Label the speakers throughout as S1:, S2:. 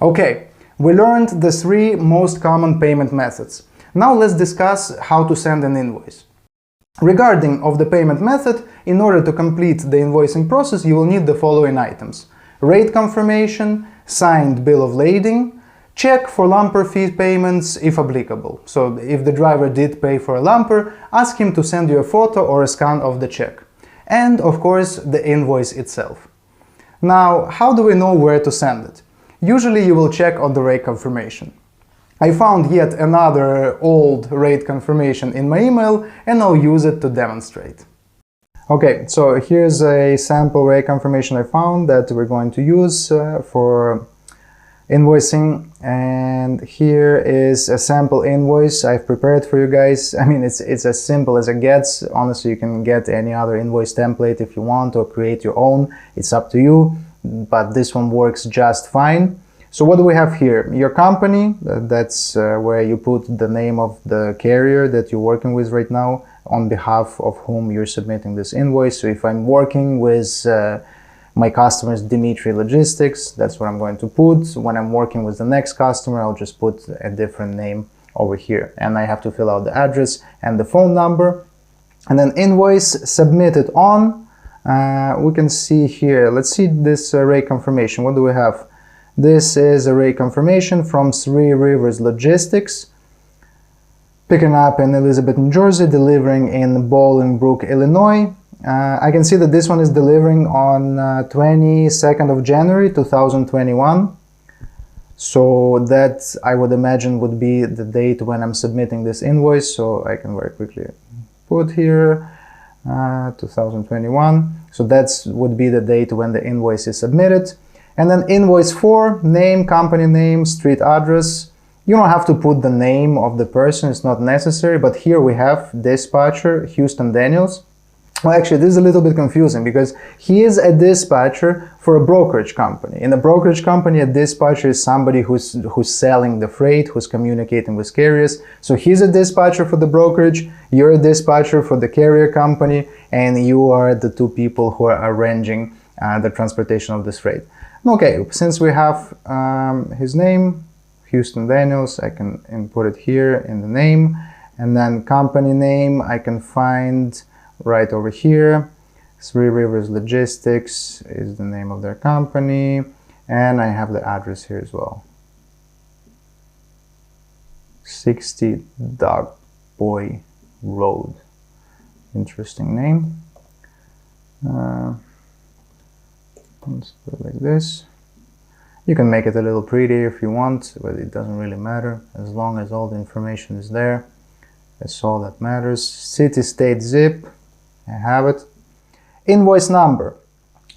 S1: Okay, we learned the 3 most common payment methods. Now let's discuss how to send an invoice. Regarding of the payment method, in order to complete the invoicing process, you will need the following items: rate confirmation, signed bill of lading, check for lumper fee payments if applicable. So if the driver did pay for a lumper, ask him to send you a photo or a scan of the check. And of course the invoice itself. Now, how do we know where to send it? Usually you will check on the rate confirmation. I found yet another old rate confirmation in my email and I'll use it to demonstrate. Okay, so here's a sample rate confirmation I found that we're going to use for invoicing, and here is a sample invoice I've prepared for you guys. I mean, it's as simple as it gets. Honestly, you can get any other invoice template if you want, or create your own. It's up to you, but this one works just fine. So what do we have here? Your company, that's where you put the name of the carrier that you're working with right now, on behalf of whom you're submitting this invoice. So if I'm working with my customer's Dimitri Logistics, that's what I'm going to put. When I'm working with the next customer, I'll just put a different name over here. And I have to fill out the address and the phone number. And then invoice submitted on, we can see here, let's see this rate confirmation. What do we have? This is a rate confirmation from Three Rivers Logistics, picking up in Elizabeth, New Jersey, delivering in Bolingbrook, Illinois. I can see that this one is delivering on 22nd of January 2021. So that, I would imagine, would be the date when I'm submitting this invoice. So I can very quickly put here 2021. So that would be the date when the invoice is submitted. And then invoice 4, name, company name, street address. You don't have to put the name of the person, it's not necessary, but here we have dispatcher Houston Daniels. Well, actually, this is a little bit confusing because he is a dispatcher for a brokerage company. In a brokerage company, a dispatcher is somebody who's selling the freight, who's communicating with carriers. So he's a dispatcher for the brokerage, you're a dispatcher for the carrier company, and you are the 2 people who are arranging the transportation of this freight. Okay, since we have his name, Houston Daniels, I can input it here in the name, and then company name I can find right over here. Three Rivers Logistics is the name of their company, and I have the address here as well. 60 Dog Boy Road. Interesting name. Let's put it like this. You can make it a little prettier if you want, but it doesn't really matter. As long as all the information is there, that's all that matters. City, state, zip, I have it. Invoice number.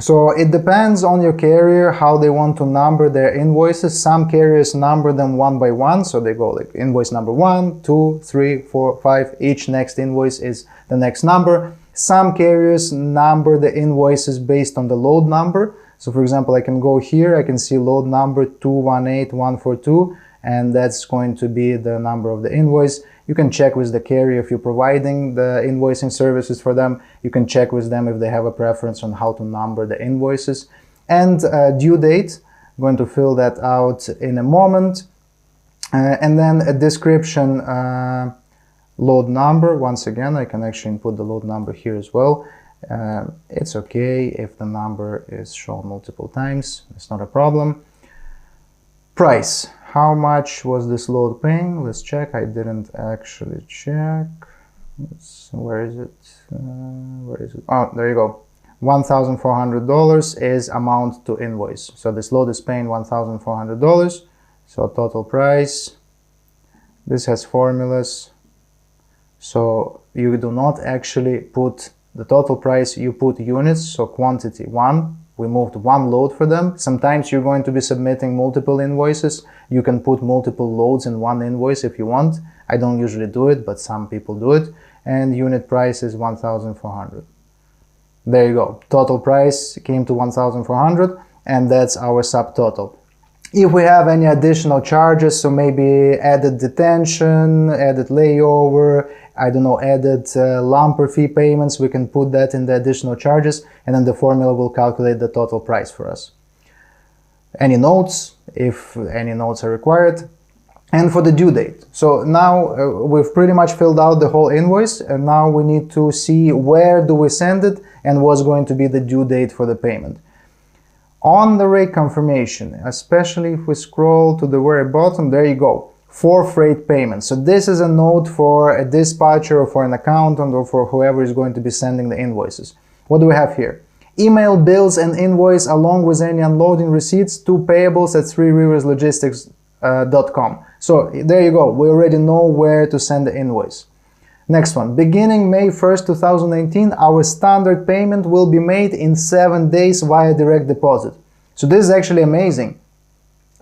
S1: So it depends on your carrier how they want to number their invoices. Some carriers number them one by one, so they go like invoice number 1, 2, 3, 4, 5. Each next invoice is the next number. Some carriers number the invoices based on the load number. So for example, I can go here, I can see load number 218142, and that's going to be the number of the invoice. You can check with the carrier if you're providing the invoicing services for them. You can check with them if they have a preference on how to number the invoices. And due date, I'm going to fill that out in a moment. And then a description, load number. Once again, I can actually input the load number here as well. It's okay if the number is shown multiple times, it's not a problem. Price. How much was this load paying? Let's check. I didn't actually check. Where is it? Where is it? Oh, there you go. $1,400 is amount to invoice. So this load is paying $1,400. So total price. This has formulas. So you do not actually put the total price, you put units, so quantity 1. We moved 1 load for them. Sometimes you're going to be submitting multiple invoices. You can put multiple loads in one invoice if you want. I don't usually do it, but some people do it. And unit price is 1,400. There you go. Total price came to 1,400, and that's our subtotal. If we have any additional charges, so maybe added detention, added layover, I don't know, added lumper fee payments, we can put that in the additional charges, and then the formula will calculate the total price for us. Any notes? if any notes are required, and for the due date. So now we've pretty much filled out the whole invoice, and now we need to see where do we send it and what's going to be the due date for the payment. On the rate confirmation, especially if we scroll to the very bottom, there you go, for freight payments. So this is a note for a dispatcher or for an accountant or for whoever is going to be sending the invoices. What do we have here? Email bills and invoice along with any unloading receipts to payables@threeriverslogistics.com. So there you go, we already know where to send the invoice. Next one, beginning May 1st, 2019, our standard payment will be made in 7 days via direct deposit. So this is actually amazing.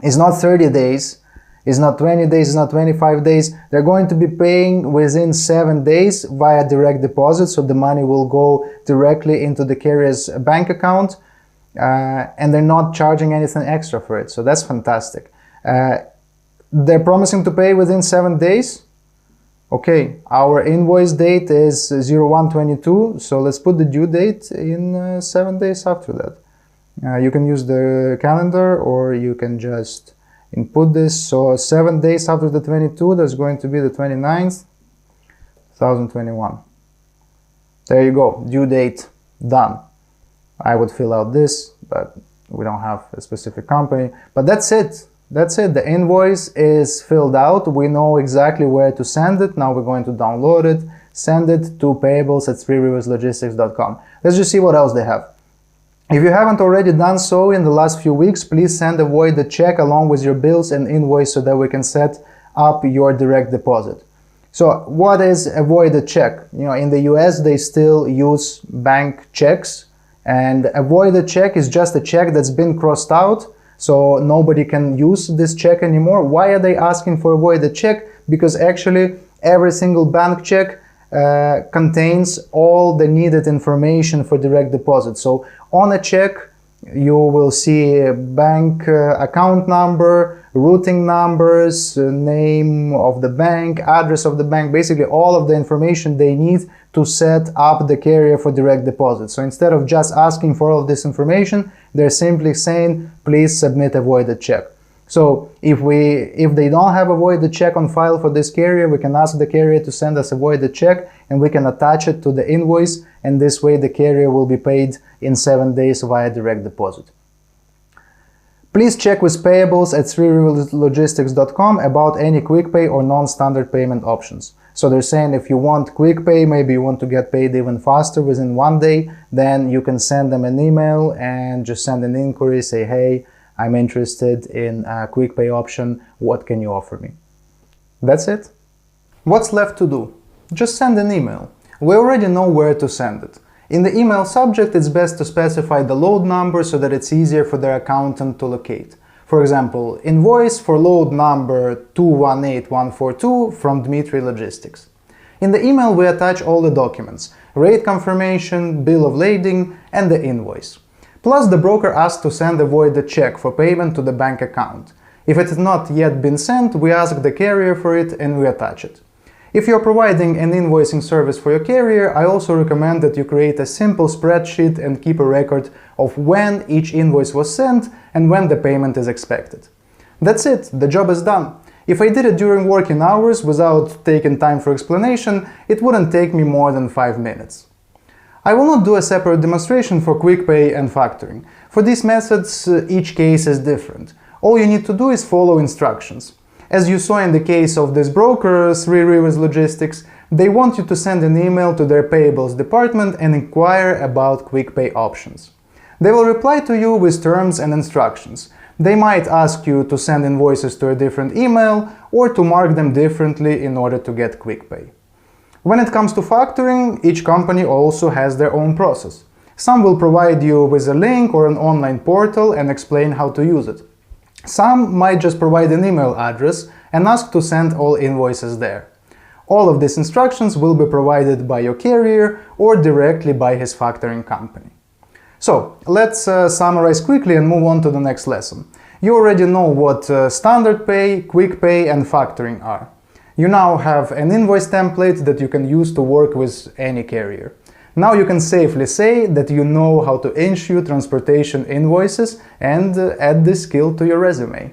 S1: It's not 30 days, it's not 20 days, it's not 25 days. They're going to be paying within 7 days via direct deposit, so the money will go directly into the carrier's bank account, and they're not charging anything extra for it. So that's fantastic. They're promising to pay within 7 days. Okay, our invoice date is 01/22, so let's put the due date in 7 days after that. You can use the calendar or you can just input this. So 7 days after the 22, that's going to be the 29th, 2021. There you go, due date done. I would fill out this, but we don't have a specific company. But that's it. That's it. The invoice is filled out. We know exactly where to send it. Now we're going to download it, send it to payables@threeriverslogistics.com. Let's just see what else they have. If you haven't already done so in the last few weeks, please send a voided check along with your bills and invoice so that we can set up your direct deposit. So what is a voided check? You know, in the US, they still use bank checks, and a voided check is just a check that's been crossed out. So nobody can use this check anymore. Why are they asking for a voided check? Because actually every single bank check contains all the needed information for direct deposit. So on a check, you will see a bank account number, routing numbers, name of the bank, address of the bank, basically all of the information they need to set up the carrier for direct deposit. So instead of just asking for all of this information, they're simply saying, please submit a voided check. So if they don't have a voided check on file for this carrier, we can ask the carrier to send us a voided check and we can attach it to the invoice, and this way the carrier will be paid in 7 days via direct deposit. Please check with payables@threeriverslogistics.com about any quick pay or non-standard payment options. So they're saying if you want quick pay, maybe you want to get paid even faster within 1 day, then you can send them an email and just send an inquiry, say, hey, I'm interested in a quick pay option, what can you offer me? That's it. What's left to do? Just send an email. We already know where to send it. In the email subject, it's best to specify the load number so that it's easier for their accountant to locate. For example, invoice for load number 218142 from Dmitry Logistics. In the email, we attach all the documents, rate confirmation, bill of lading, and the invoice. Plus, the broker asks to send a voided check for payment to the bank account. If it has not yet been sent, we ask the carrier for it and we attach it. If you're providing an invoicing service for your carrier, I also recommend that you create a simple spreadsheet and keep a record of when each invoice was sent and when the payment is expected. That's it, the job is done. If I did it during working hours without taking time for explanation, it wouldn't take me more than 5 minutes. I will not do a separate demonstration for quick pay and factoring. For these methods, each case is different. All you need to do is follow instructions. As you saw in the case of this broker, Three Rivers Logistics, they want you to send an email to their payables department and inquire about quick pay options. They will reply to you with terms and instructions. They might ask you to send invoices to a different email or to mark them differently in order to get quick pay. When it comes to factoring, each company also has their own process. Some will provide you with a link or an online portal and explain how to use it. Some might just provide an email address and ask to send all invoices there. All of these instructions will be provided by your carrier or directly by his factoring company. So, let's summarize quickly and move on to the next lesson. You already know what standard pay, quick pay and factoring are. You now have an invoice template that you can use to work with any carrier. Now you can safely say that you know how to issue transportation invoices and add this skill to your resume.